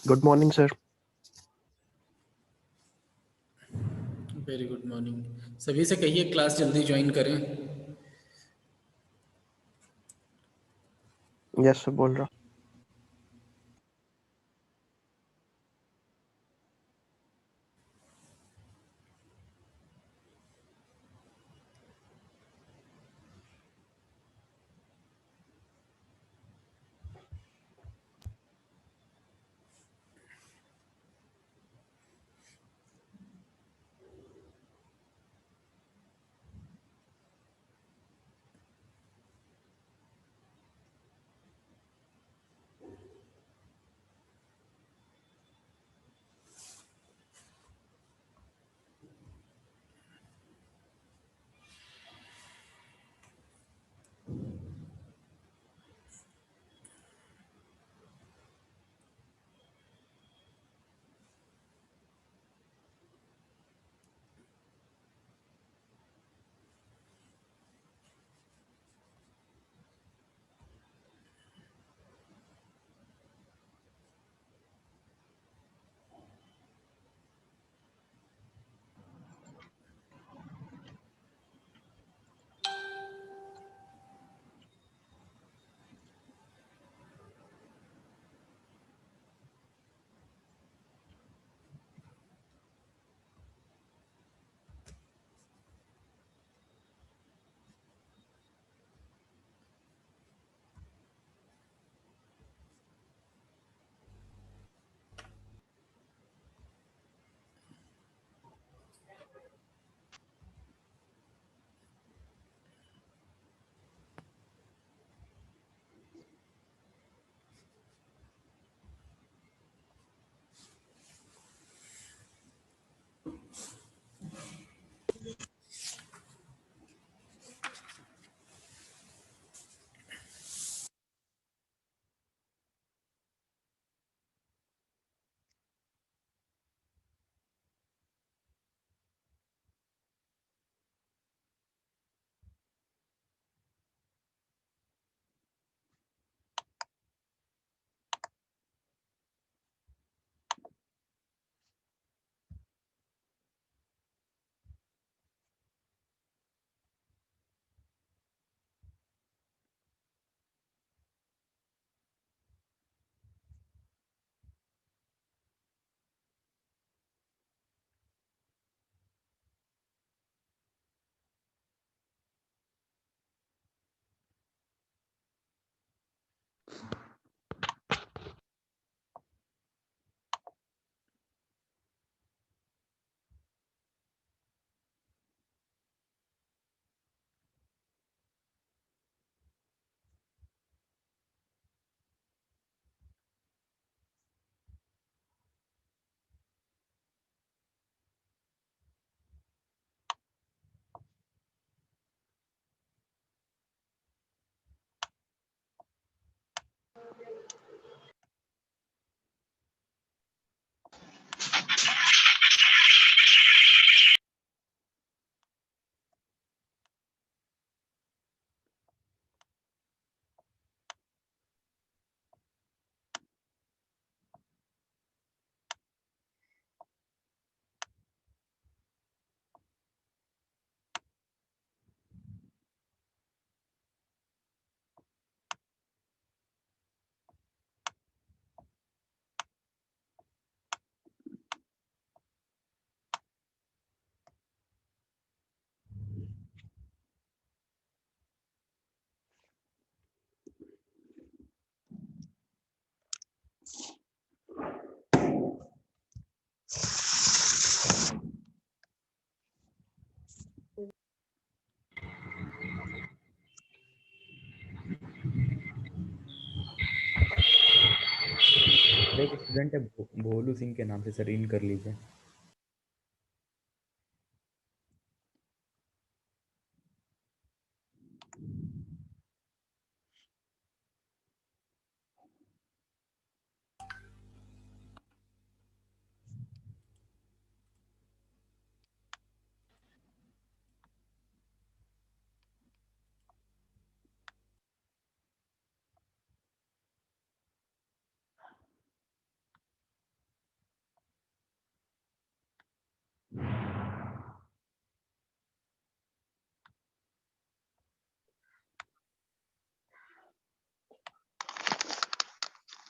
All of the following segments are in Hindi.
Good morning, sir. Very good morning. सभी से कहिए क्लास जल्दी ज्वाइन करें। यस सर, बोल रहा हूँ। एक स्टूडेंट है भोलू सिंह के नाम से, सर इन कर लीजिए।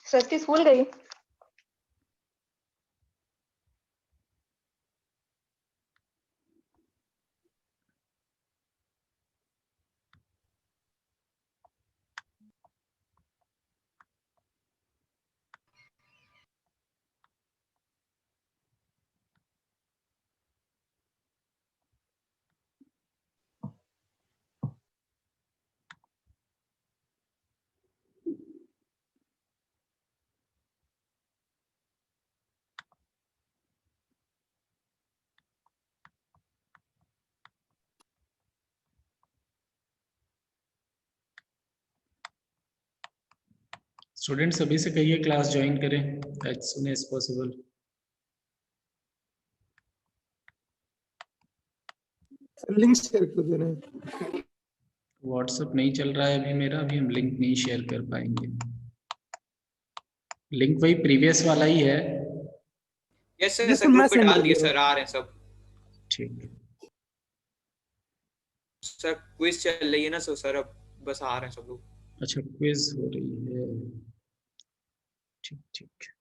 सृष्टि स्कूल गई? स्टूडेंट्स अभी से कहिए क्लास ज्वाइन करें as soon as possible. Link share कर दे रहे हैं। व्हाट्सएप नहीं चल रहा है अभी मेरा, अभी हम लिंक नहीं शेयर कर पाएंगे। लिंक वही प्रीवियस वाला ही है। Yes sir, Yes, sir sir, मैं ग्रुप पे send डाल कर दिए दे रहा सर, आ रहे हैं सब। ठीक, सर क्विज चल रही है ना, सर अब बस आ रहे हैं सब लोग। अच्छा क्विज हो रही है, ठीक ठीक।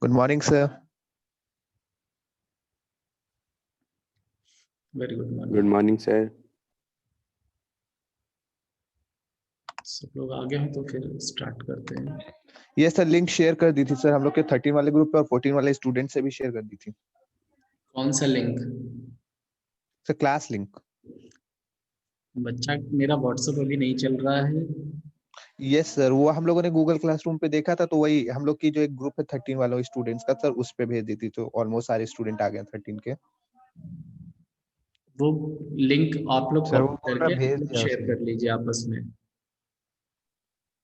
Good morning, sir. Very good morning. Good morning sir. सब लोग आगे हैं तो फिर स्टार्ट करते हैं। Yes, sir. लिंक शेयर कर दी थी सर हम लोग के 13 वाले ग्रुप पे और 14 वाले स्टूडेंट से भी शेयर कर दी थी कौन सा लिंक? सर। Class link. बच्चा मेरा व्हाट्सएप अभी नहीं चल रहा है। यस सर, वो हम लोगों ने गूगल क्लासरूम पे देखा था तो वही हम लोग की जो एक ग्रुप है 13 वालों स्टूडेंट्स का सर, उस पे भेज दी थी तो ऑलमोस्ट सारे स्टूडेंट आ गए 13 के। वो लिंक आप लोग सर वो कॉपी बोल रहा करके भेज दिया शेयर उसने। कर लीजिए आपस में।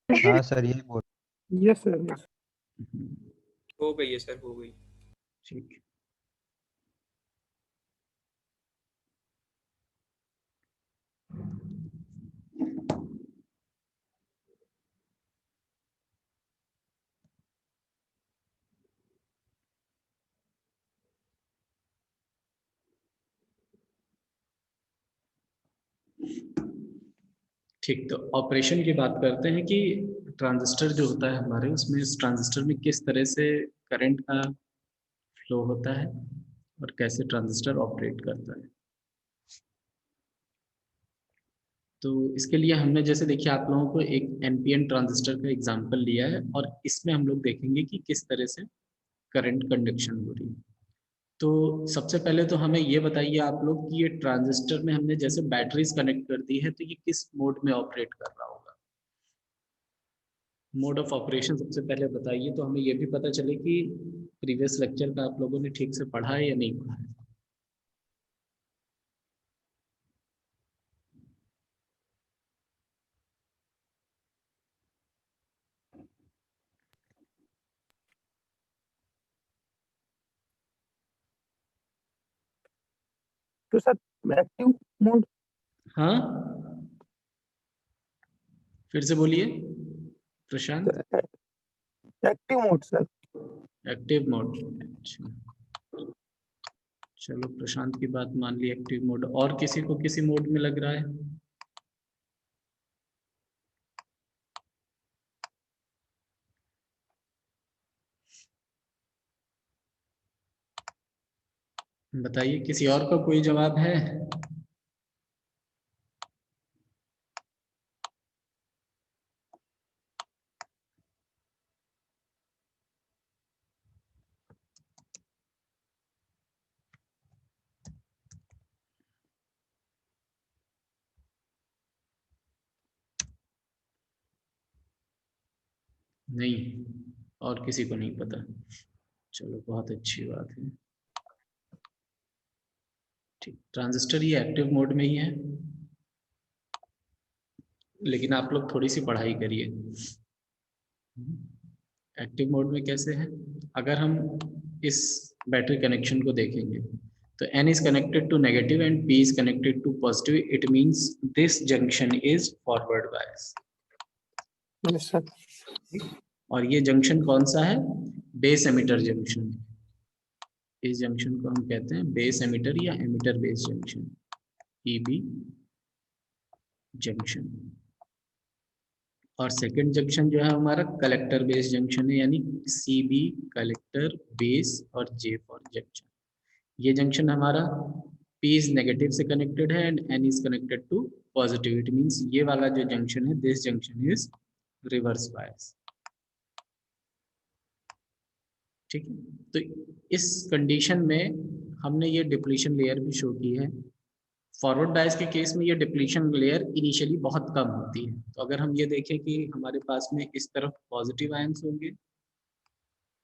हाँ सर यही बोल। Yes sir, yes. हो गई है सर, हो गई। ठीक, ठीक, तो ऑपरेशन की बात करते हैं कि ट्रांजिस्टर जो होता है हमारे, उसमें इस ट्रांजिस्टर में किस तरह से करंट का फ्लो होता है और कैसे ट्रांजिस्टर ऑपरेट करता है। तो इसके लिए हमने जैसे देखिए आप लोगों को एक एनपीएन ट्रांजिस्टर का एग्जांपल लिया है और इसमें हम लोग देखेंगे कि किस तरह से करंट कंडक्शन हो रही है। तो सबसे पहले तो हमें ये बताइए आप लोग कि ये ट्रांजिस्टर में हमने जैसे बैटरीज कनेक्ट कर दी है तो ये किस मोड में ऑपरेट कर रहा होगा। मोड ऑफ ऑपरेशन सबसे पहले बताइए तो हमें ये भी पता चले कि प्रीवियस लेक्चर का आप लोगों ने ठीक से पढ़ा है या नहीं पढ़ा है। तो सर एक्टिव मोड, हाँ, फिर से बोलिए Prashant. Active mode sir. Active mode, अच्छा चलो प्रशांत की बात मान ली, एक्टिव मोड। और किसी को किसी मोड में लग रहा है। बताइए, किसी और का कोई जवाब है। नहीं, और किसी को नहीं पता। चलो बहुत अच्छी बात है। ठीक, ट्रांजिस्टर ये एक्टिव मोड में ही है, लेकिन आप लोग थोड़ी सी पढ़ाई करिए। एक्टिव मोड में कैसे है, अगर हम इस बैटरी कनेक्शन को देखेंगे तो N is connected to negative and P is connected to positive. It means this junction is forward bias. Yes sir. और ये जंक्शन कौन सा है, बेस एमिटर जंक्शन। इस जंक्शन को हम कहते हैं बेस एमिटर या emitter base junction, EB junction. और सेकंड जंक्शन जो है हमारा कलेक्टर बेस जंक्शन है, यानी CB कलेक्टर बेस और J फॉर जंक्शन। ये जंक्शन हमारा P इज नेगेटिव से कनेक्टेड है and N is connected to positive. It means ये वाला जो जंक्शन है, this junction is reverse bias. ठीक है, तो इस कंडीशन में हमने ये डिप्लीशन लेयर भी शो की है। फॉरवर्ड बायस के केस में ये डिप्लीशन लेयर इनिशियली बहुत कम होती है। तो अगर हम ये देखें कि हमारे पास में इस तरफ पॉजिटिव आयंस होंगे,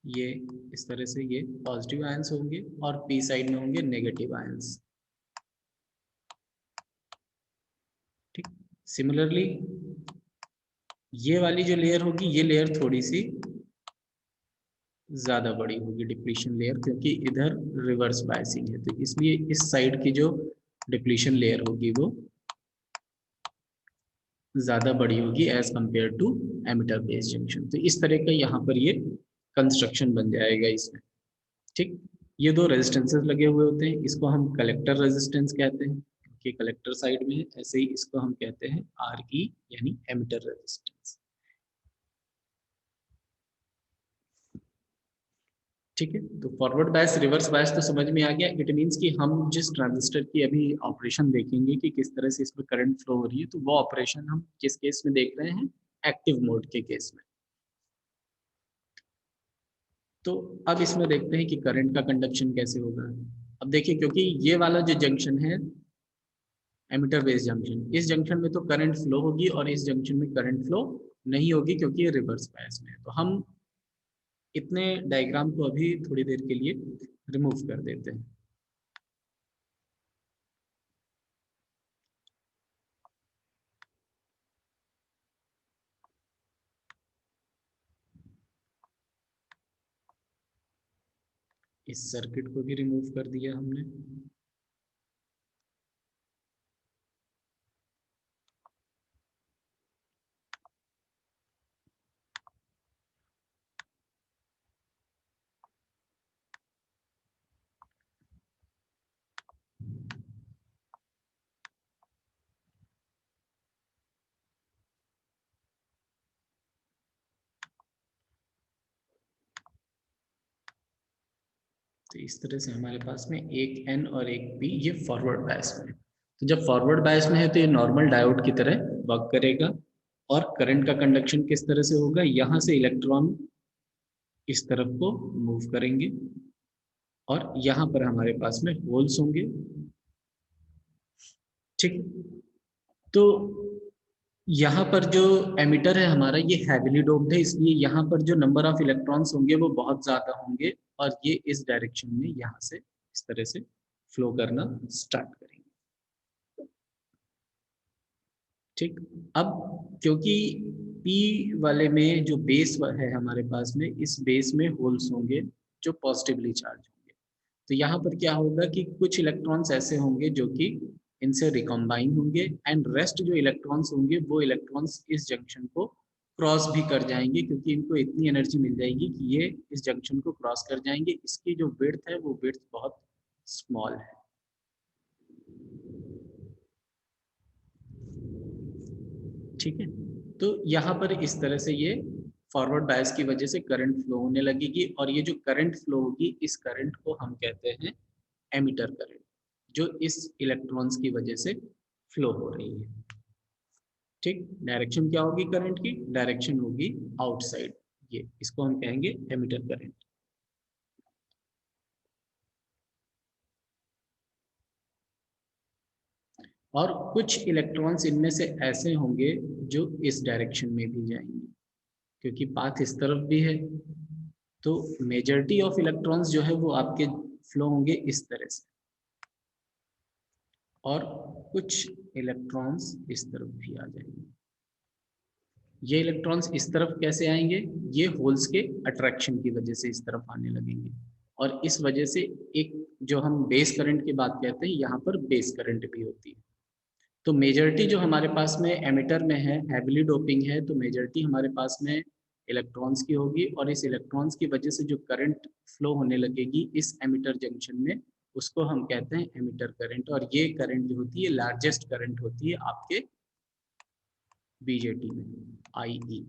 ये इस तरह से ये पॉजिटिव आयंस होंगे और पी साइड में होंगे नेगेटिव आयंस। ठीक, सिमिलरली ये वाली जो लेयर होगी, ये लेयर थोड़ी सी ज्यादा बड़ी होगी डिप्लीशन लेयर, क्योंकि इधर रिवर्स बायसिंग है। तो इसलिए इस साइड की जो डिप्लीशन लेयर होगी वो ज्यादा बड़ी होगी as compared to emitter base junction. तो इस तरह का यहाँ पर ये कंस्ट्रक्शन बन जाएगा इसमें। ठीक, ये दो रेजिस्टेंसेस लगे हुए होते हैं, इसको हम कलेक्टर रेजिस्टेंस कहते हैं कि कलेक्टर साइड में है। ऐसे ही इसको हम कहते हैं RE यानी एमिटर रेजिस्टेंस। ठीक है, तो फॉरवर्ड बायस रिवर्स बायस तो समझ में आ गया। इट मींस कि हम जिस ट्रांजिस्टर की अभी ऑपरेशन देखेंगे कि किस तरह से इसमें करंट फ्लो हो रही है, तो वो ऑपरेशन हम किस केस में देख रहे हैं, एक्टिव मोड के केस में। तो अब इसमें देखते हैं कि करंट का कंडक्शन कैसे होगा। अब देखिए, क्योंकि ये वाला जो जंक्शन है एमिटर बेस जंक्शन, इस जंक्शन में तो करंट फ्लो होगी और इस जंक्शन में करंट फ्लो नहीं होगी क्योंकि ये रिवर्स बायस में है। तो हम इतने डायग्राम को अभी थोड़ी देर के लिए रिमूव कर देते हैं। इस सर्किट को भी रिमूव कर दिया हमने। तो इस तरह से हमारे पास में एक N और एक P ये फॉरवर्ड बायस में है। तो जब फॉरवर्ड बायस में है तो ये नॉर्मल डायोड की तरह वर्क करेगा और करंट का कंडक्शन किस तरह से होगा, यहाँ से इलेक्ट्रॉन इस तरफ को मूव करेंगे और यहाँ पर हमारे पास में होल्स होंगे। ठीक, तो यहाँ पर जो एमिटर है हमारा ये हैवीली डोप्ड है, इसलिए यहाँ पर जो नंबर ऑफ इलेक्ट्रॉन्स होंगे वो बहुत ज्यादा होंगे और ये इस डायरेक्शन में यहाँ से इस तरह से फ्लो करना स्टार्ट करेंगे। ठीक, अब क्योंकि P वाले में जो बेस है हमारे पास में, इस बेस में होल्स होंगे जो पॉजिटिवली चार्ज होंगे, तो यहाँ पर क्या होगा कि कुछ इलेक्ट्रॉन्स ऐसे होंगे जो कि इनसे रिकॉम्बाइन होंगे एंड रेस्ट जो इलेक्ट्रॉन्स होंगे वो इलेक्ट्रॉन्स इस जंक्शन को क्रॉस भी कर जाएंगे, क्योंकि इनको इतनी एनर्जी मिल जाएगी कि ये इस जंक्शन को क्रॉस कर जाएंगे। इसकी जो विड्थ है वो विड्थ बहुत स्मॉल है। ठीक है, तो यहाँ पर इस तरह से ये फॉरवर्ड बायस की वजह से करंट फ्लो होने लगेगी और ये जो करंट फ्लो होगी इस करंट को हम कहते हैं एमिटर करंट, जो इस इलेक्ट्रॉन्स की वजह से फ्लो हो रही है। ठीक, डायरेक्शन क्या होगी करंट की, डायरेक्शन होगी आउटसाइड, ये इसको हम कहेंगे एमिटर करंट। और कुछ इलेक्ट्रॉन्स इनमें से ऐसे होंगे जो इस डायरेक्शन में भी जाएंगे, क्योंकि पाथ इस तरफ भी है, तो मेजॉरिटी ऑफ इलेक्ट्रॉन्स जो है वो आपके फ्लो होंगे इस तरह से, और कुछ इलेक्ट्रॉन्स इस तरफ भी आ जाएंगे। ये इलेक्ट्रॉन्स इस तरफ कैसे आएंगे, ये होल्स के अट्रैक्शन की वजह से इस तरफ आने लगेंगे और इस वजह से एक जो हम बेस करंट की बात कहते हैं यहाँ पर बेस करंट भी होती है। तो मेजॉरिटी जो हमारे पास में एमिटर में है, हैवीली डोपिंग है, तो मेजॉरिटी हमारे पास में इलेक्ट्रॉन्स की होगी और इस इलेक्ट्रॉन्स की वजह से जो करंट फ्लो होने लगेगी इस एमिटर जंक्शन में, उसको हम कहते हैं एमिटर करंट। और ये करंट जो होती है लार्जेस्ट करंट होती है आपके बीजेटी में, IE।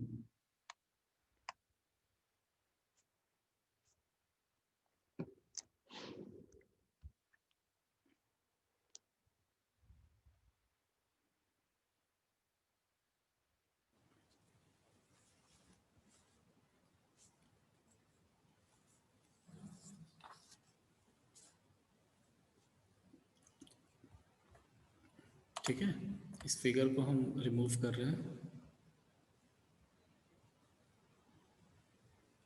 ठीक है, इस फिगर को हम रिमूव कर रहे हैं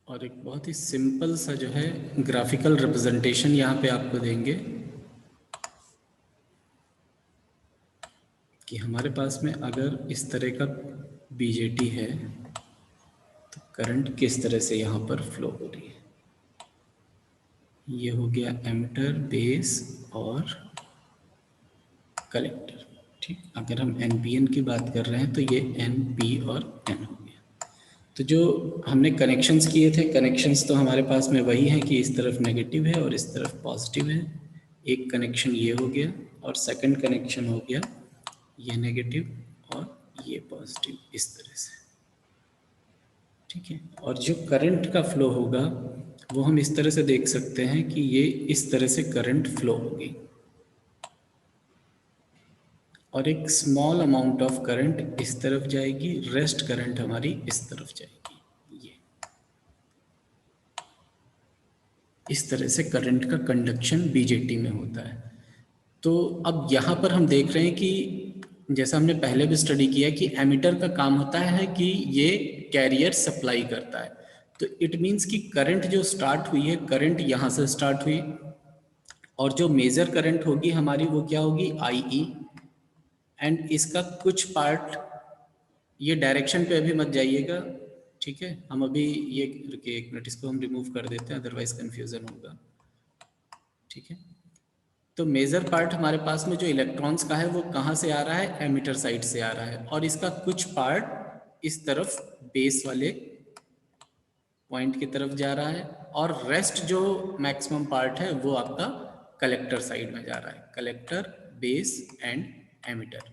और एक बहुत ही सिंपल सा जो है ग्राफिकल रिप्रेजेंटेशन यहाँ पे आपको देंगे कि हमारे पास में अगर इस तरह का बीजेटी है तो करंट किस तरह से यहाँ पर फ्लो हो रही है। ये हो गया एमिटर, बेस और कलेक्टर। ठीक, अगर हम NPN की बात कर रहे हैं तो ये NP और N हो गया। तो जो हमने कनेक्शंस किए थे, कनेक्शंस तो हमारे पास में वही हैं कि इस तरफ नेगेटिव है और इस तरफ पॉजिटिव है। एक कनेक्शन ये हो गया और सेकंड कनेक्शन हो गया ये नेगेटिव और ये पॉजिटिव, इस तरह से। ठीक है, और जो करंट का फ्लो होगा वो हम इस तरह से देख सकते हैं कि ये इस तरह से करंट फ्लो होगी और एक स्मॉल अमाउंट ऑफ करंट इस तरफ जाएगी, रेस्ट करंट हमारी इस तरफ जाएगी। ये इस तरह से करंट का कंडक्शन बीजेटी में होता है। तो अब यहाँ पर हम देख रहे हैं कि जैसा हमने पहले भी स्टडी किया कि एमिटर का काम होता है कि ये कैरियर सप्लाई करता है। तो इट मीन्स कि करंट जो स्टार्ट हुई है, करंट यहाँ से स्टार्ट हुई और जो मेजर करंट होगी हमारी वो क्या होगी, IE, एंड इसका कुछ पार्ट, ये डायरेक्शन पे अभी मत जाइएगा, ठीक है, हम अभी ये रुकिए एक मिनट, इसको हम रिमूव कर देते हैं अदरवाइज कंफ्यूजन होगा। ठीक है, तो मेजर पार्ट हमारे पास में जो इलेक्ट्रॉन्स का है वो कहाँ से आ रहा है, एमिटर साइड से आ रहा है और इसका कुछ पार्ट इस तरफ बेस वाले पॉइंट की तरफ जा रहा है और रेस्ट जो मैक्सिमम पार्ट है वो आपका कलेक्टर साइड में जा रहा है, कलेक्टर, बेस एंड एमिटर।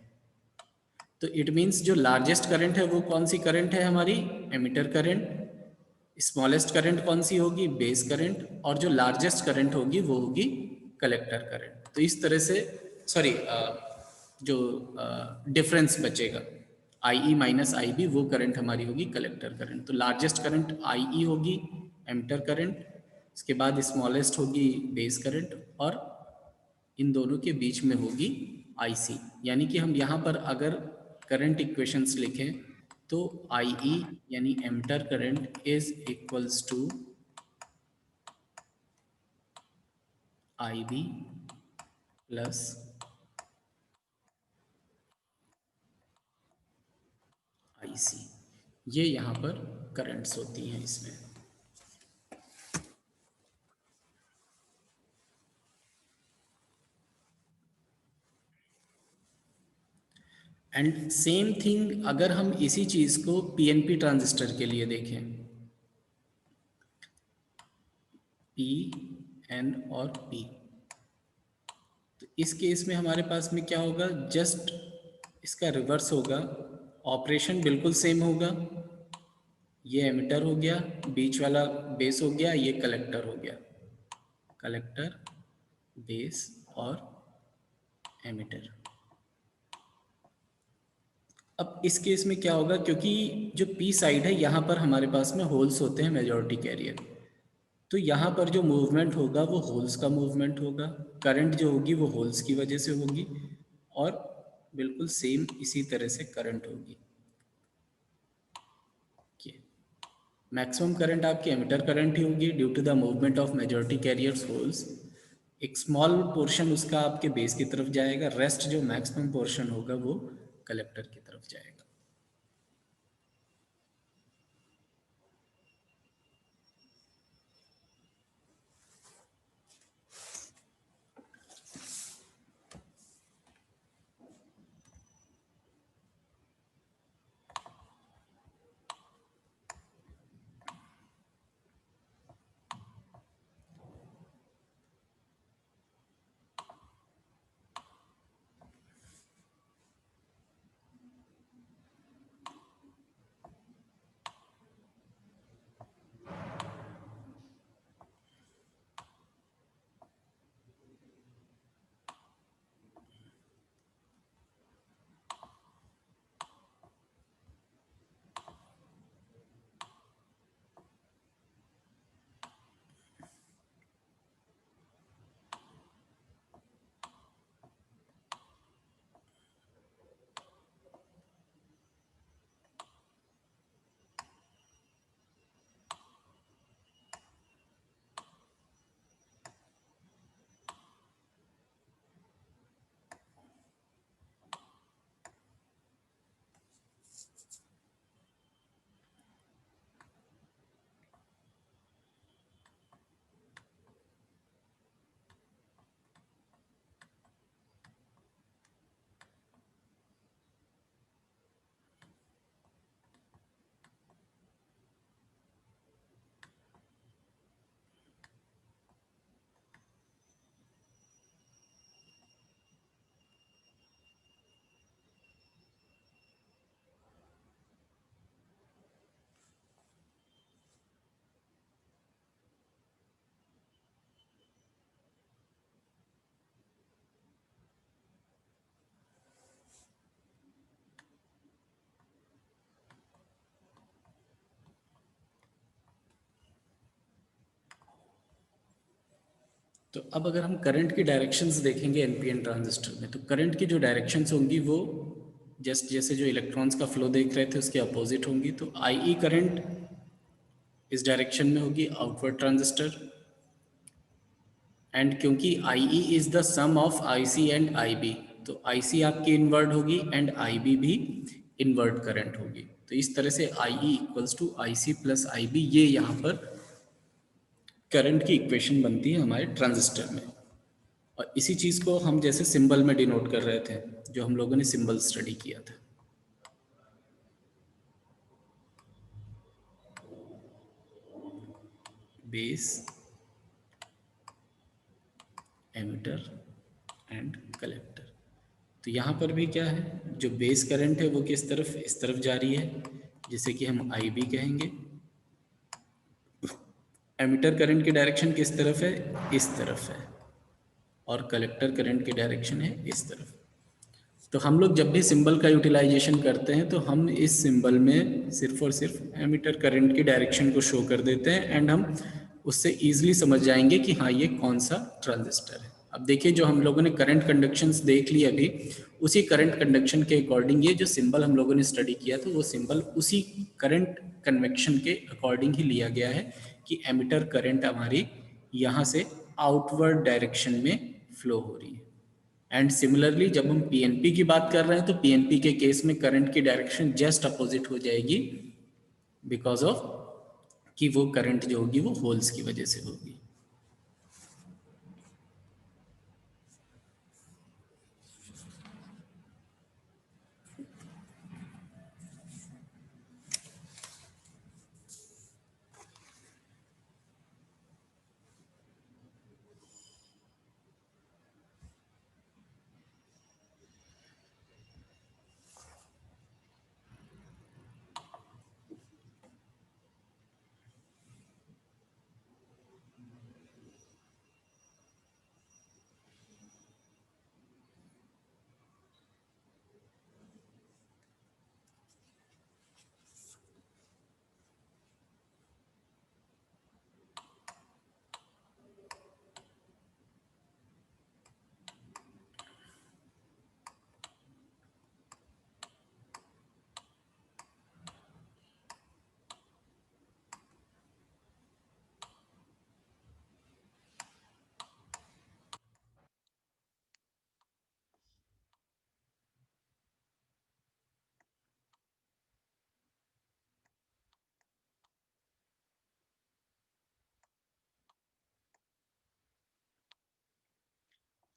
तो इट मीन्स जो लार्जेस्ट करंट है वो कौन सी करंट है हमारी, एमिटर करंट। स्मॉलेस्ट करंट कौन सी होगी? बेस करंट, और जो लार्जेस्ट करंट होगी वो होगी कलेक्टर करंट। तो इस तरह से सॉरी जो डिफरेंस बचेगा IE माइनस IB, वो करंट हमारी होगी कलेक्टर करंट। तो लार्जेस्ट करंट IE होगी, एमिटर करंट, इसके बाद स्मॉलेस्ट होगी बेस करंट, और इन दोनों के बीच में होगी IC। यानी कि हम यहाँ पर अगर करंट इक्वेशंस लिखें तो IE यानी emitter current is equals to IB plus IC। ये यहाँ पर करंट्स होती हैं इसमें। एंड सेम थिंग अगर हम इसी चीज को PNP ट्रांजिस्टर के लिए देखें, P, N और P, तो इस केस में हमारे पास में क्या होगा? जस्ट इसका रिवर्स होगा, ऑपरेशन बिल्कुल सेम होगा। ये एमिटर हो गया, बीच वाला बेस हो गया, ये कलेक्टर हो गया, कलेक्टर, बेस और एमिटर। अब इस केस में क्या होगा? क्योंकि जो P साइड है यहाँ पर हमारे पास में होल्स होते हैं, मेजॉरिटी कैरियर, तो यहाँ पर जो मूवमेंट होगा वो होल्स का मूवमेंट होगा, करंट जो होगी वो होल्स की वजह से होगी, और बिल्कुल सेम इसी तरह से करंट होगी। मैक्सिमम करंट आपकी एमिटर करंट ही होगी due to the movement of majority carriers holes. एक स्मॉल पोर्शन उसका आपके बेस की तरफ जाएगा, रेस्ट जो मैक्सिमम पोर्शन होगा वो कलेक्टर की तरफ जाएगा। तो अब अगर हम करंट की डायरेक्शंस देखेंगे NPN ट्रांजिस्टर में, तो करंट की जो डायरेक्शंस होंगी वो जस्ट जैसे जो इलेक्ट्रॉन्स का फ्लो देख रहे थे उसके अपोजिट होंगी। तो IE करंट इस डायरेक्शन में होगी, आउटवर्ड ट्रांजिस्टर, एंड क्योंकि IE is the sum of IC and IB, तो IC आपकी इनवर्ड होगी एंड IB भी इनवर्ड करंट होगी। तो इस तरह से IE equals to IC plus IB, ये यहाँ पर करंट की इक्वेशन बनती है हमारे ट्रांजिस्टर में। और इसी चीज़ को हम जैसे सिंबल में डिनोट कर रहे थे, जो हम लोगों ने सिंबल स्टडी किया था। Base, emitter and collector. तो यहाँ पर भी क्या है, जो बेस करंट है वो किस तरफ, इस तरफ जा रही है, जिसे कि हम IB कहेंगे, एमिटर करंट की डायरेक्शन किस तरफ है, इस तरफ है, और कलेक्टर करंट की डायरेक्शन है इस तरफ। तो हम लोग जब भी सिंबल का यूटिलाइजेशन करते हैं तो हम इस सिंबल में सिर्फ और सिर्फ एमिटर करंट की डायरेक्शन को शो कर देते हैं, एंड हम उससे ईजिली समझ जाएंगे कि हाँ ये कौन सा ट्रांजिस्टर है। अब देखिए जो हम लोगों ने करंट कंडक्शंस देख ली अभी, उसी करंट कंडक्शन के अकॉर्डिंग ये जो सिंबल हम लोगों ने स्टडी किया था वो सिंबल उसी करंट कन्वेक्शन के अकॉर्डिंग ही लिया गया है कि एमिटर करंट हमारी यहाँ से आउटवर्ड डायरेक्शन में फ्लो हो रही है। एंड सिमिलरली जब हम पीएनपी की बात कर रहे हैं तो पीएनपी के केस में करंट की डायरेक्शन जस्ट अपोजिट हो जाएगी, बिकॉज ऑफ कि वो करंट जो होगी वो होल्स की वजह से होगी।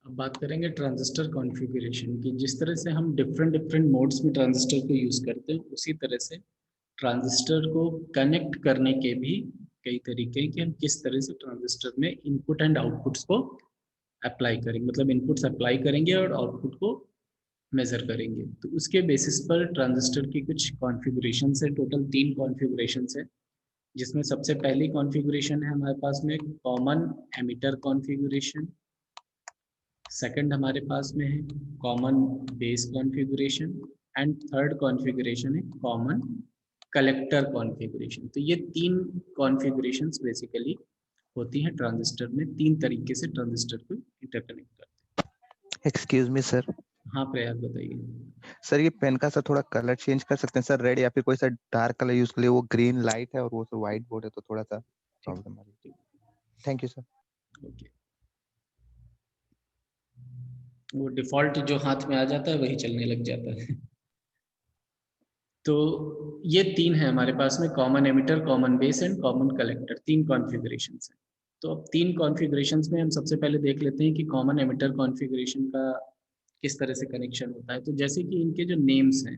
अब बात करेंगे ट्रांजिस्टर कॉन्फ़िगरेशन की। जिस तरह से हम डिफरेंट मोड्स में ट्रांजिस्टर को यूज़ करते हैं, उसी तरह से ट्रांजिस्टर को कनेक्ट करने के भी कई तरीके हैं कि हम किस तरह से ट्रांजिस्टर में इनपुट एंड आउटपुट्स को अप्लाई करेंगे, मतलब इनपुट्स अप्लाई करेंगे और आउटपुट को मेज़र करेंगे। तो उसके बेसिस पर ट्रांजिस्टर की कुछ कॉन्फ़िगरेशंस है, टोटल 3 कॉन्फ़िगरेशंस है, जिसमें सबसे पहली कॉन्फ़िगरेशन है हमारे पास में कॉमन एमिटर कॉन्फ़िगरेशन। सेकंड हमारे पास में है common base configuration, and third configuration है कॉमन कलेक्टर कॉन्फ़िगरेशन। तो ये 3 कॉन्फ़िगरेशंस बेसिकली होती हैं ट्रांजिस्टर में। 3 तरीके से ट्रांजिस्टर को इंटरकनेक्ट करते एक्सक्यूज मी सर। हैं। हाँ प्रयाग बताइए। सर ये पेन का सर थोड़ा कलर चेंज कर सकते हैं सर, रेड या फिर कोई सा डार्क कलर यूज कर ले। वो ग्रीन लाइट है और वो सर व्हाइट बोर्ड है, तो थोड़ा सा प्रॉब्लम आ रही है। Thank you sir. ओके, वो डिफ़ॉल्ट जो हाथ में आ जाता है वही चलने लग जाता है। तो ये 3 है हमारे पास में, common emitter, common base and common collector. 3 configurations हैं। तो अब 3 कॉन्फ़िगरेशंस में हम सबसे पहले देख लेते हैं कि कॉमन एमिटर कॉन्फ़िगरेशन का किस तरह से कनेक्शन होता है। तो जैसे कि इनके जो नेम्स हैं,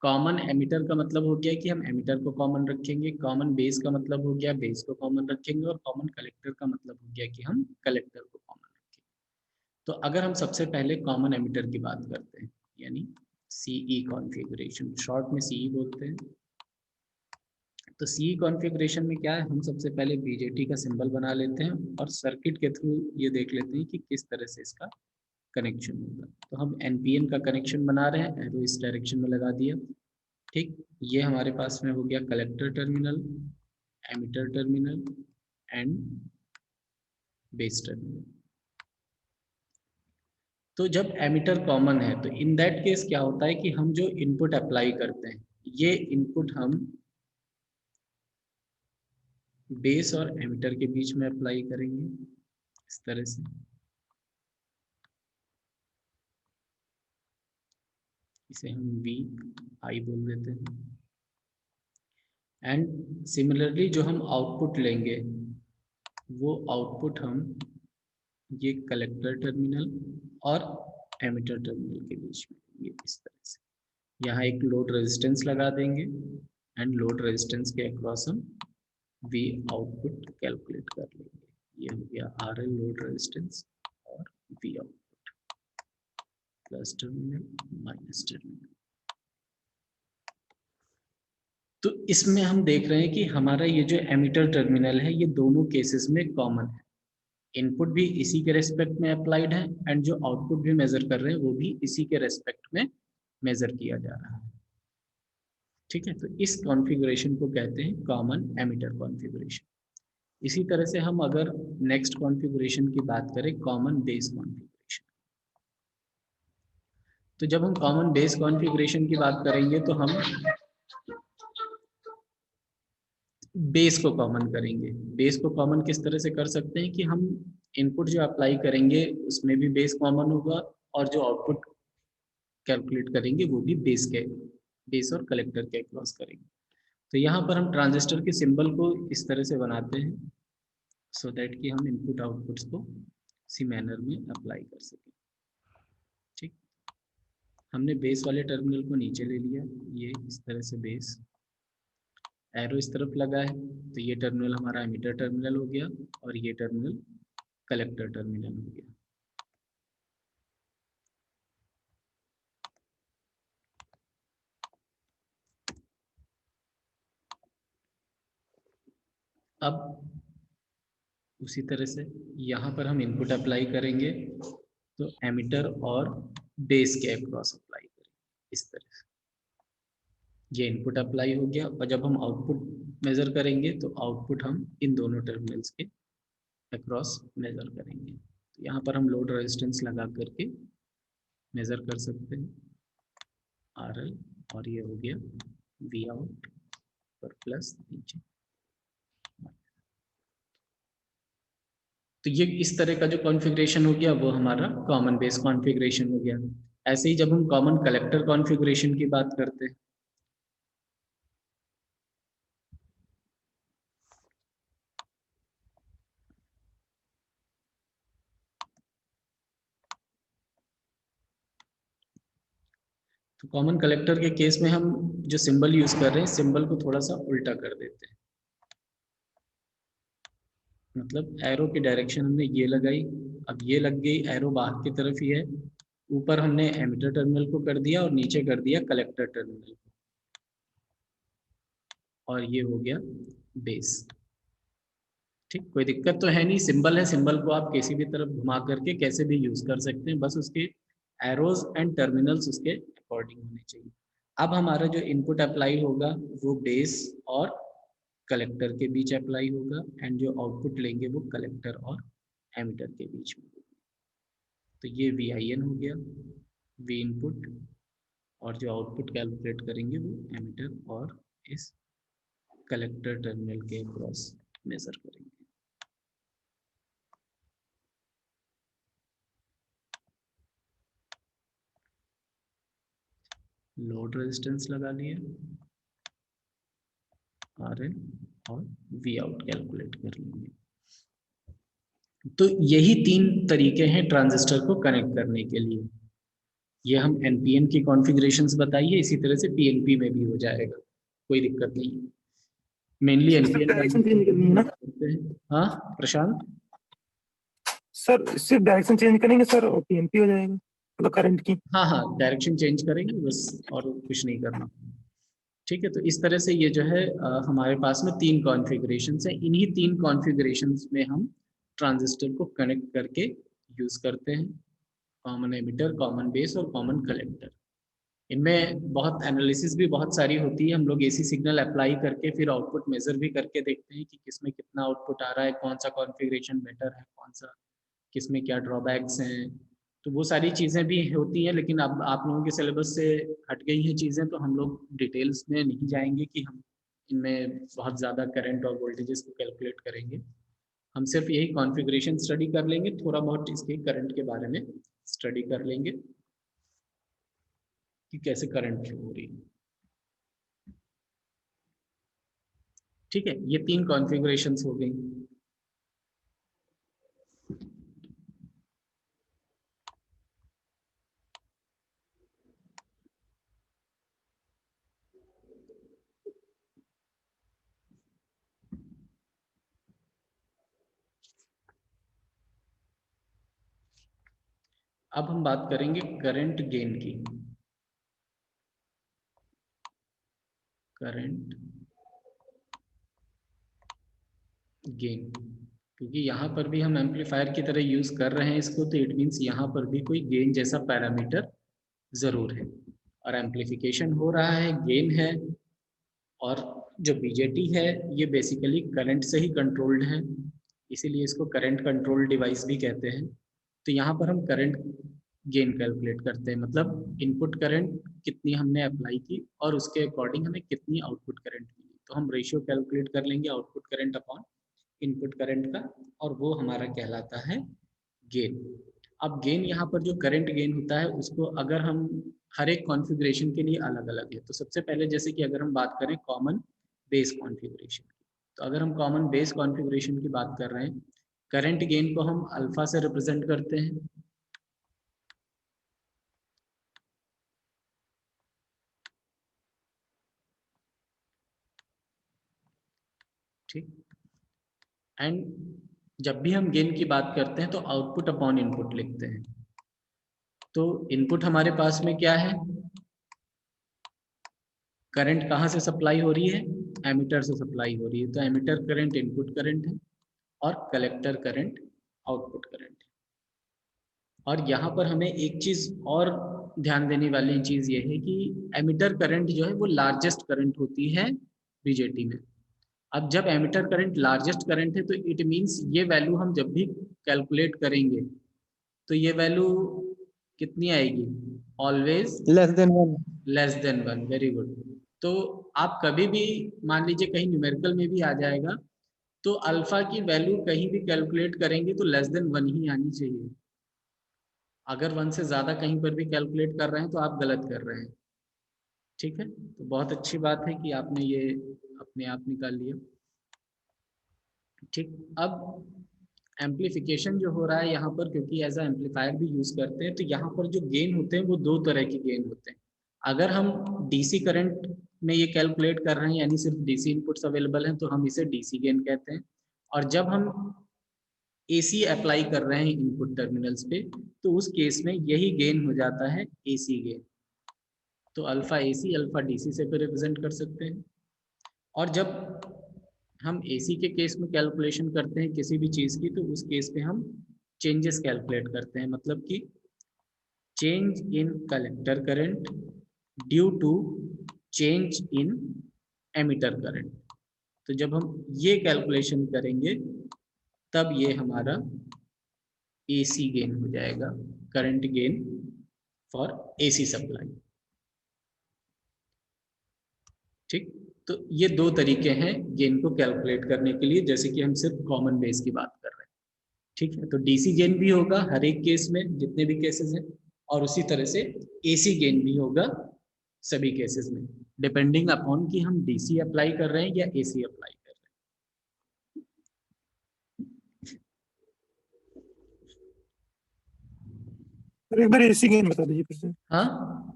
कॉमन एमिटर का मतलब हो गया कि हम एमिटर को कॉमन रखेंगे, कॉमन बेस का मतलब हो गया बेस को कॉमन रखेंगे, और कॉमन कलेक्टर का मतलब हो गया कि हम कलेक्टर को कॉमन रखेंगे। तो अगर हम सबसे पहले कॉमन एमिटर की बात करते हैं, यानी सीई कॉन्फ़िगरेशन, शॉर्ट में सीई बोलते हैं। तो सीई कॉन्फ़िगरेशन में क्या है, हम सबसे पहले बीजेटी का सिंबल बना लेते हैं और सर्किट के थ्रू ये देख लेते हैं कि किस तरह से इसका कनेक्शन होगा। तो हम एनपीएन का कनेक्शन बना रहे हैं, एरो इस डायरेक्शन में लगा दिया। ठीक, ये हमारे पास में हो गया collector terminal, emitter terminal and base terminal. तो जब एमिटर कॉमन है तो इन दैट केस क्या होता है कि हम जो इनपुट अप्लाई करते हैं, ये इनपुट हम बेस और एमिटर के बीच में अप्लाई करेंगे इस तरह से। इसे हम वी आई बोल देते हैं। एंड सिमिलरली जो हम आउटपुट लेंगे, वो आउटपुट हम ये कलेक्टर टर्मिनल और एमिटर टर्मिनल के बीच में ये इस तरह से यहाँ एक लोड रेजिस्टेंस लगा देंगे, एंड लोड रेजिस्टेंस के अक्रॉस हम वी आउटपुट कैलकुलेट कर लेंगे। ये हो गया आर एल लोड रेजिस्टेंस और we output plus terminal minus terminal. तो इसमें हम देख रहे हैं कि हमारा ये जो एमिटर टर्मिनल है ये दोनों केसेस में कॉमन है। इनपुट भी इसी के रेस्पेक्ट में अप्लाइड है एंड जो आउटपुट भी मेजर कर रहे हैं वो भी इसी के रेस्पेक्ट में मेजर किया जा रहा है। ठीक है, तो इस कॉन्फ़िगरेशन को कहते हैं कॉमन एमिटर कॉन्फ़िगरेशन। इसी तरह से हम अगर नेक्स्ट कॉन्फ़िगरेशन की बात करें, कॉमन बेस कॉन्फ़िगरेशन। तो जब हम कॉमन बेस कॉन्फ़िगरेशन की बात करेंगे तो हम बेस को कॉमन करेंगे। बेस को कॉमन किस तरह से कर सकते हैं कि हम इनपुट जो अप्लाई करेंगे उसमें भी बेस कॉमन होगा और जो आउटपुट कैलकुलेट करेंगे वो भी बेस और कलेक्टर के अक्रॉस करेंगे। तो यहाँ पर हम ट्रांजिस्टर के सिंबल को इस तरह से बनाते हैं सो दैट कि हम इनपुट आउटपुट्स को इसी मैनर में अप्लाई कर सकें। ठीक, हमने बेस वाले टर्मिनल को नीचे ले लिया, ये इस तरह से बेस, एरो इस तरफ लगा है तो ये टर्मिनल हमारा एमिटर टर्मिनल हो गया और ये टर्मिनल कलेक्टर टर्मिनल हो गया। अब उसी तरह से यहाँ पर हम इनपुट अप्लाई करेंगे तो एमिटर और बेस के अक्रॉस अप्लाई करेंगे इस तरह से। ये इनपुट अप्लाई हो गया और जब हम आउटपुट मेजर करेंगे तो आउटपुट हम इन दोनों टर्मिनल्स के अक्रॉस मेजर करेंगे। तो यहाँ पर हम लोड रेजिस्टेंस लगा करके मेजर कर सकते हैं RL और ये हो गया V आउट पर प्लस नीचे। तो ये इस तरह का जो कॉन्फ़िगरेशन हो गया वो हमारा कॉमन बेस कॉन्फ़िगरेशन हो गया। ऐसे ही जब हम कॉमन कलेक्टर कॉन्फ़िगरेशन की बात करते हैं तो कॉमन कलेक्टर के केस में हम जो सिंबल यूज कर रहे हैं सिंबल को थोड़ा सा उल्टा कर देते हैं। मतलब एरो की डायरेक्शन हमने ये लगाई, अब ये लग गई एरो बाहर की तरफ ही है, ऊपर हमने एमिटर टर्मिनल को कर दिया और नीचे कर दिया कलेक्टर टर्मिनल और ये हो गया बेस। ठीक, कोई दिक्कत तो है नहीं, सिंबल है, सिंबल को आप किसी भी तरफ घुमा करके कैसे भी यूज कर सकते हैं, बस उसके एरोज एंड टर्मिनल्स उसके अकॉर्डिंग होने चाहिए। अब हमारा जो इनपुट अप्लाई होगा वो बेस और कलेक्टर के बीच अप्लाई होगा एंड जो आउटपुट लेंगे वो कलेक्टर और एमिटर के बीच में। तो ये VIN हो गया, V इनपुट, और जो आउटपुट कैलकुलेट करेंगे वो एमिटर और इस कलेक्टर टर्मिनल के क्रॉस मेजर करेंगे। लोड रेजिस्टेंस लगा लिए RL और V आउट कैलकुलेट कर लेंगे। तो यही तीन तरीके हैं ट्रांजिस्टर को कनेक्ट करने के लिए। ये हम NPN की कॉन्फ़िगरेशंस बताइए, इसी तरह से PNP में भी हो जाएगा, कोई दिक्कत नहीं। मेनली NPN डायरेक्शन चेंज करनी है ना हाँ प्रशांत सर, सिर्फ डायरेक्शन चेंज करेंगे सर और PNP हो जाएगा, मतलब करंट की। हाँ हाँ डायरेक्शन चेंज करेंगे बस, और कुछ नहीं करना। ठीक है, तो इस तरह से ये जो है हमारे पास में तीन कॉन्फ़िगरेशंस हैं। इन्हीं तीन कॉन्फ़िगरेशंस में हम ट्रांजिस्टर को कनेक्ट करके यूज करते हैं, कॉमन एमिटर, कॉमन बेस और कॉमन कलेक्टर। इनमें बहुत एनालिसिस भी बहुत सारी होती है, हम लोग AC सिग्नल अप्लाई करके फिर आउटपुट मेजर भी करके देखते हैं कि किसमें कितना आउटपुट आ रहा है, कौन सा कॉन्फ़िगरेशन बेटर है, कौन सा किसमें क्या ड्रॉबैक्स हैं। तो वो सारी चीज़ें भी होती हैं, लेकिन अब आप लोगों के सिलेबस से हट गई हैं चीज़ें, तो हम लोग डिटेल्स में नहीं जाएंगे कि हम इनमें बहुत ज़्यादा करंट और वोल्टेजेस को कैलकुलेट करेंगे। हम सिर्फ यही कॉन्फ़िगरेशन स्टडी कर लेंगे, थोड़ा बहुत इसके करंट के बारे में स्टडी कर लेंगे कि कैसे करंट फ्लो हो रही है। ठीक है, ये तीन कॉन्फ़िगरेशंस हो गई। अब हम बात करेंगे करंट गेन की। करंट गेन, क्योंकि यहाँ पर भी हम एम्पलीफायर की तरह यूज कर रहे हैं इसको, तो इट मीन्स यहाँ पर भी कोई गेन जैसा पैरामीटर जरूर है। और एम्पलीफिकेशन हो रहा है, गेन है, और जो बीजेटी है ये बेसिकली करंट से ही कंट्रोल्ड है, इसीलिए इसको करंट कंट्रोल डिवाइस भी कहते हैं। तो यहाँ पर हम करंट गेन कैलकुलेट करते हैं, मतलब इनपुट करंट कितनी हमने अप्लाई की और उसके अकॉर्डिंग हमें कितनी आउटपुट करंट मिली, तो हम रेशियो कैलकुलेट कर लेंगे output current upon input current का, और वो हमारा कहलाता है गेन। अब गेन यहाँ पर जो करंट गेन होता है उसको अगर हम हर एक कॉन्फ़िगरेशन के लिए अलग अलग है, तो सबसे पहले जैसे कि अगर हम बात करें कॉमन बेस कॉन्फ़िगरेशन की, तो अगर हम कॉमन बेस कॉन्फ़िगरेशन की बात कर रहे हैं, करंट गेन को हम अल्फा से रिप्रेजेंट करते हैं, ठीक। एंड जब भी हम गेन की बात करते हैं तो आउटपुट अपॉन इनपुट लिखते हैं। तो इनपुट हमारे पास में क्या है, करंट कहाँ से सप्लाई हो रही है, एमिटर से सप्लाई हो रही है, तो एमिटर करंट इनपुट करंट है और कलेक्टर करंट आउटपुट करंट है। और यहाँ पर हमें एक चीज और ध्यान देने वाली चीज ये है कि एमिटर करंट जो है वो लार्जेस्ट करंट होती है बीजेटी में। अब जब एमिटर करंट लार्जेस्ट करंट है तो इट मीन्स ये वैल्यू हम जब भी कैलकुलेट करेंगे तो ये वैल्यू कितनी आएगी, always less than 1। Less than 1। Very good. तो आप कभी भी मान लीजिए कहीं न्यूमेरिकल में भी आ जाएगा तो अल्फा की वैल्यू कहीं भी कैलकुलेट करेंगे तो लेस देन 1 ही आनी चाहिए। अगर 1 से ज्यादा कहीं पर भी कैलकुलेट कर रहे हैं तो आप गलत कर रहे हैं, ठीक है। तो बहुत अच्छी बात है कि आपने ये अपने आप निकाल लिया, ठीक। अब एम्पलीफिकेशन जो हो रहा है यहाँ पर, क्योंकि एज अ एम्पलीफायर भी यूज करते हैं, तो यहाँ पर जो गेन होते हैं वो दो तरह के गेन होते हैं। अगर हम डीसी करंट में ये कैलकुलेट कर रहे हैं यानी सिर्फ डीसी इनपुट्स अवेलेबल हैं तो हम इसे डीसी गेन कहते हैं, और जब हम एसी अप्लाई कर रहे हैं इनपुट टर्मिनल्स पे तो उस केस में यही गेन हो जाता है एसी गेन। तो अल्फा एसी अल्फा डीसी से भी रिप्रेजेंट कर सकते हैं। और जब हम एसी के केस में कैलकुलेशन करते हैं किसी भी चीज की तो उस केस पे हम चेंजेस कैलकुलेट करते हैं, मतलब कि change in collector current due to change in emitter current. तो जब हम ये कैलकुलेशन करेंगे तब ये हमारा एसी गेन हो जाएगा, current gain for AC supply, ठीक। तो ये दो तरीके हैं गेन को कैलकुलेट करने के लिए, जैसे कि हम सिर्फ कॉमन बेस की बात कर रहे हैं, ठीक है। तो डीसी गेन भी होगा हर एक केस में जितने भी केसेस हैं, और उसी तरह से एसी गेन भी होगा सभी केसेस में, डिपेंडिंग अपॉन कि हम डीसी अप्लाई कर रहे हैं या एसी अप्लाई कर रहे सर एक बार एसी गेन बता दीजिए फिर से। हैं। हाँ,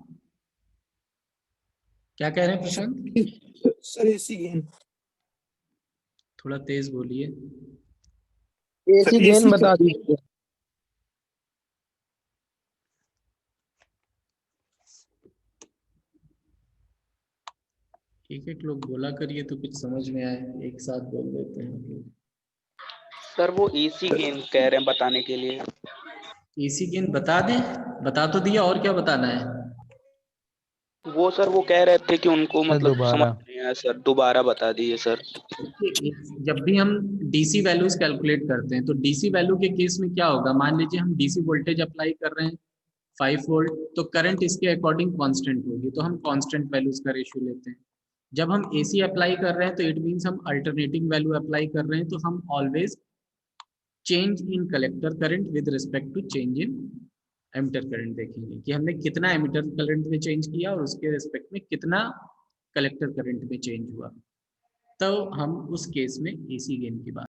क्या कह रहे हैं प्रशांत? सर एसी गेन, थोड़ा तेज बोलिए। एसी गेन बता दीजिए। एक एक लोग बोला करिए तो कुछ समझ में आए, एक साथ बोल देते हैं हम लोग। सर वो एसी गेन कह रहे हैं बताने के लिए। एसी गेन बता दें, बता तो दिया, और क्या बताना है? वो सर वो कह रहे थे कि उनको सर मतलब दोबारा। समझ नहीं आया सर, दोबारा बता दीजिए सर। जब भी हम डीसी वैल्यूज कैलकुलेट करते हैं तो डीसी वैल्यू के केस में क्या होगा, मान लीजिए हम डीसी वोल्टेज अप्लाई कर रहे हैं 5 वोल्ट, तो करंट इसके अकॉर्डिंग कांस्टेंट होगी, तो हम कांस्टेंट वैल्यूज का रेशियो लेते हैं। जब हम एसी अप्लाई कर रहे हैं तो इट मीन्स हम अल्टरनेटिंग वैल्यू अप्लाई कर रहे हैं, तो हम always change in collector current with respect to change in emitter current देखेंगे कि हमने कितना एमिटर करंट में चेंज किया और उसके रिस्पेक्ट में कितना कलेक्टर करंट में चेंज हुआ, तो हम उस केस में एसी गेन की बात